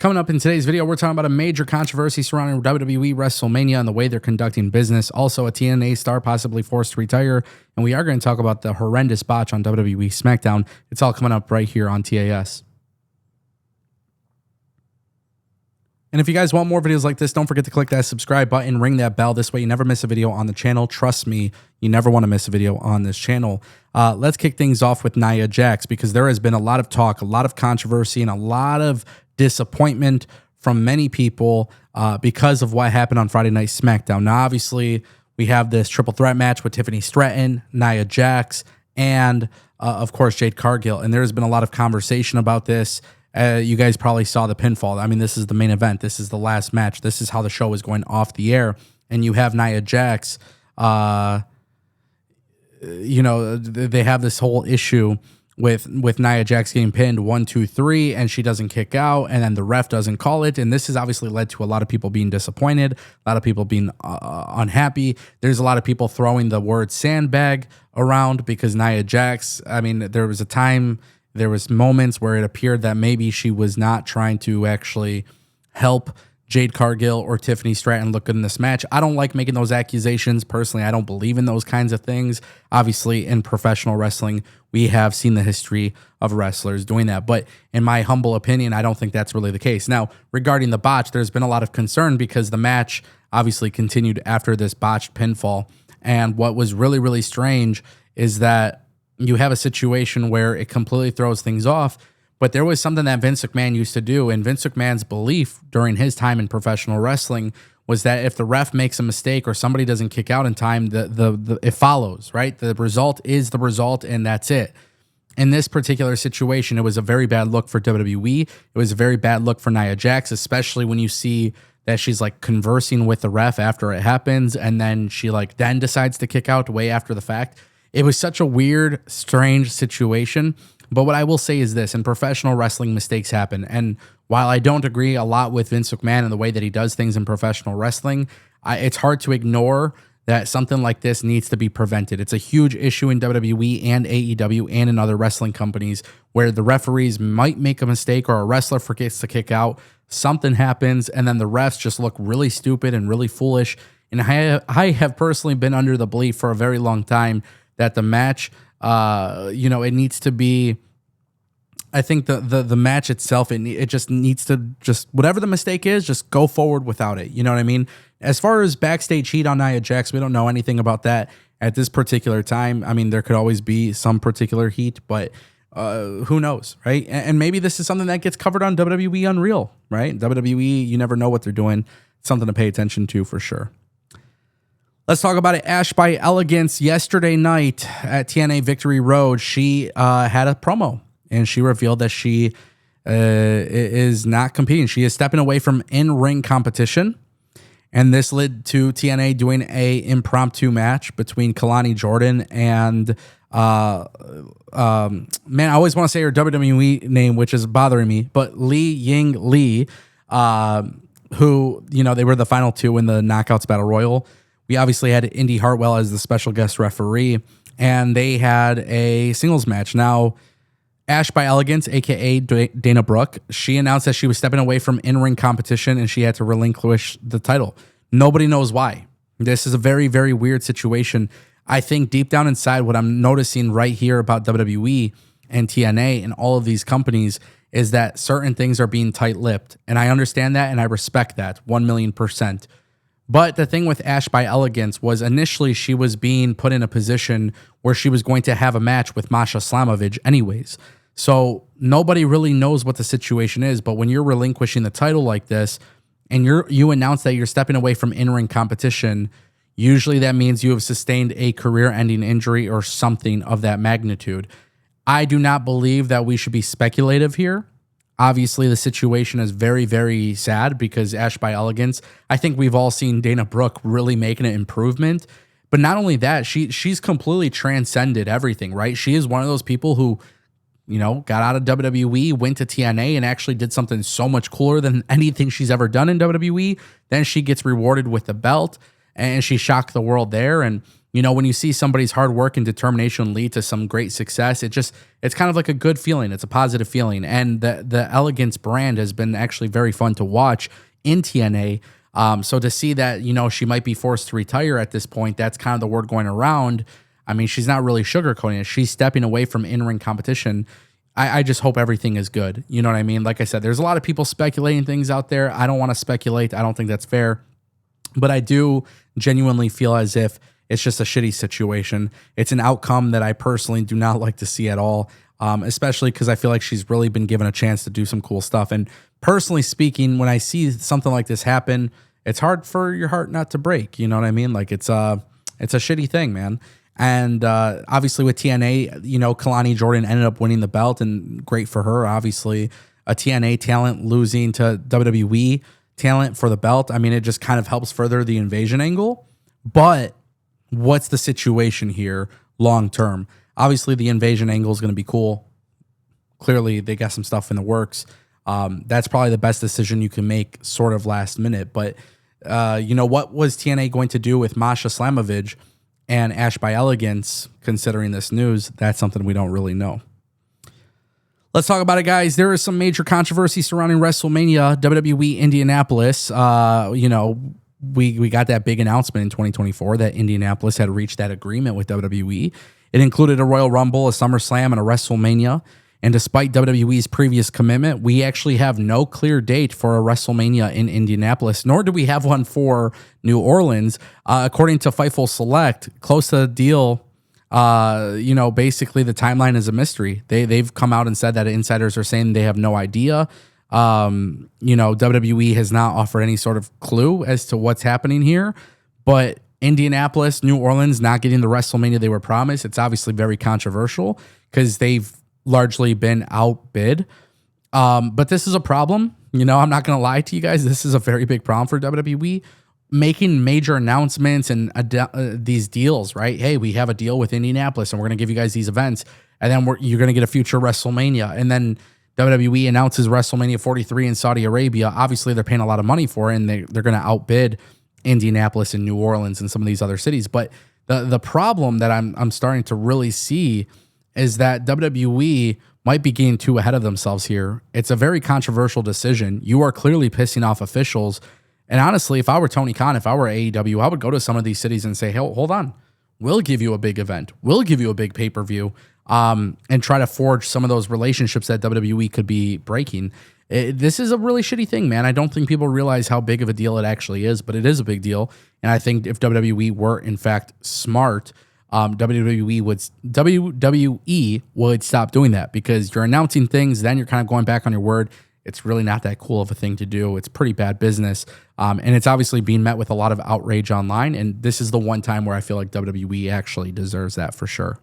Coming up in today's video, we're talking about a major controversy surrounding WWE WrestleMania and the way they're conducting business. Also, a TNA star possibly forced to retire. And we are going to talk about the horrendous botch on WWE SmackDown. It's all coming up right here on TAS. And if you guys want more videos like this, don't forget to click that subscribe button, ring that bell. This way you never miss a video on the channel. Trust me, you never want to miss a video on this channel. Let's kick things off with Nia Jax, because there has been a lot of talk, a lot of controversy, and a lot of disappointment from many people because of what happened on Friday Night SmackDown. Now, obviously, we have this triple threat match with Tiffany Stratton, Nia Jax, and, of course, Jade Cargill. And there's been a lot of conversation about this. You guys probably saw the pinfall. I mean, this is the main event. This is the last match. This is how the show is going off the air. And you have Nia Jax, they have this whole issue with Nia Jax getting pinned 1, 2, 3, and she doesn't kick out, and then the ref doesn't call it. And this has obviously led to a lot of people being disappointed, a lot of people being unhappy. There's a lot of people throwing the word sandbag around because Nia Jax, I mean, there was moments where it appeared that maybe she was not trying to actually help Jade Cargill or Tiffany Stratton look good in this match. I don't like making those accusations. Personally, I don't believe in those kinds of things. Obviously, in professional wrestling, we have seen the history of wrestlers doing that. But in my humble opinion, I don't think that's really the case. Now, regarding the botch, there's been a lot of concern because the match obviously continued after this botched pinfall. And what was really, really strange is that you have a situation where it completely throws things off. But there was something that Vince McMahon used to do, and Vince McMahon's belief during his time in professional wrestling was that if the ref makes a mistake or somebody doesn't kick out in time, it follows, right? The result is the result, and that's it. In this particular situation, it was a very bad look for WWE. It was a very bad look for Nia Jax, especially when you see that she's like conversing with the ref after it happens, and then she then decides to kick out way after the fact. It was such a weird, strange situation. But what I will say is this: in professional wrestling, mistakes happen. And while I don't agree a lot with Vince McMahon and the way that he does things in professional wrestling, it's hard to ignore that something like this needs to be prevented. It's a huge issue in WWE and AEW and in other wrestling companies where the referees might make a mistake or a wrestler forgets to kick out, something happens, and then the refs just look really stupid and really foolish. And I have personally been under the belief for a very long time that the match, it needs to be, I think the match itself, it just needs to whatever the mistake is, just go forward without it. You know what I mean? As far as backstage heat on Nia Jax, we don't know anything about that at this particular time. I mean, there could always be some particular heat, but who knows, right? And maybe this is something that gets covered on WWE Unreal, right? WWE, you never know what they're doing. It's something to pay attention to for sure. Let's talk about it. Ash by Elegance yesterday night at TNA Victory Road. She had a promo, and she revealed that she is not competing. She is stepping away from in-ring competition, and this led to TNA doing a impromptu match between Kalani Jordan and man, I always want to say her WWE name, which is bothering me, but Li Ying Lee, who they were the final two in the Knockouts Battle Royal. We obviously had Indy Hartwell as the special guest referee, and they had a singles match. Now, Ash by Elegance, a.k.a. Dana Brooke, she announced that she was stepping away from in-ring competition, and she had to relinquish the title. Nobody knows why. This is a very, very weird situation. I think deep down inside, what I'm noticing right here about WWE and TNA and all of these companies is that certain things are being tight-lipped, and I understand that, and I respect that 1,000,000%. But the thing with Ash by Elegance was initially she was being put in a position where she was going to have a match with Masha Slamovich anyways. So nobody really knows what the situation is. But when you're relinquishing the title like this and you announce that you're stepping away from in-ring competition, usually that means you have sustained a career-ending injury or something of that magnitude. I do not believe that we should be speculative here. Obviously, the situation is very, very sad because Ash by Elegance, I think we've all seen Dana Brooke really making an improvement. But not only that, she's completely transcended everything, right? She is one of those people who, got out of WWE, went to TNA, and actually did something so much cooler than anything she's ever done in WWE. Then she gets rewarded with the belt, and she shocked the world there. And When you see somebody's hard work and determination lead to some great success, it's kind of like a good feeling. It's a positive feeling. And the Elegance brand has been actually very fun to watch in TNA. So to see that, she might be forced to retire at this point, that's kind of the word going around. I mean, she's not really sugarcoating it. She's stepping away from in-ring competition. I just hope everything is good. You know what I mean? Like I said, there's a lot of people speculating things out there. I don't want to speculate. I don't think that's fair. But I do genuinely feel as if it's just a shitty situation. It's an outcome that I personally do not like to see at all, especially because I feel like she's really been given a chance to do some cool stuff. And personally speaking, when I see something like this happen, it's hard for your heart not to break. You know what I mean? Like it's a shitty thing, man. And obviously with TNA, Kalani Jordan ended up winning the belt, and great for her. Obviously, a TNA talent losing to WWE talent for the belt. I mean, it just kind of helps further the invasion angle. But what's the situation here long term? Obviously, the invasion angle is going to be cool. Clearly, they got some stuff in the works. That's probably the best decision you can make sort of last minute. But, what was TNA going to do with Masha Slamovich and Ash by Elegance, considering this news? That's something we don't really know. Let's talk about it, guys. There is some major controversy surrounding WrestleMania, WWE Indianapolis. We got that big announcement in 2024 that Indianapolis had reached that agreement with WWE. It included a Royal Rumble, a SummerSlam, and a WrestleMania. And despite WWE's previous commitment, we actually have no clear date for a WrestleMania in Indianapolis, nor do we have one for New Orleans. According to Fightful Select, close to the deal, basically the timeline is a mystery. They've come out and said that insiders are saying they have no idea. WWE has not offered any sort of clue as to what's happening here, but Indianapolis, New Orleans not getting the WrestleMania they were promised. It's obviously very controversial because they've largely been outbid. But this is a problem. I'm not going to lie to you guys. This is a very big problem for WWE making major announcements and these deals, right? Hey, we have a deal with Indianapolis and we're going to give you guys these events. And then you're going to get a future WrestleMania. And then WWE announces WrestleMania 43 in Saudi Arabia. Obviously, they're paying a lot of money for it, and they're going to outbid Indianapolis and New Orleans and some of these other cities. But the problem that I'm starting to really see is that WWE might be getting too ahead of themselves here. It's a very controversial decision. You are clearly pissing off officials. And honestly, if I were Tony Khan, if I were AEW, I would go to some of these cities and say, hey, hold on. We'll give you a big event. We'll give you a big pay-per-view. And try to forge some of those relationships that WWE could be breaking. This is a really shitty thing, man. I don't think people realize how big of a deal it actually is, but it is a big deal. And I think if WWE were, in fact, smart, WWE would stop doing that, because you're announcing things, then you're kind of going back on your word. It's really not that cool of a thing to do. It's pretty bad business. And it's obviously being met with a lot of outrage online. And this is the one time where I feel like WWE actually deserves that for sure.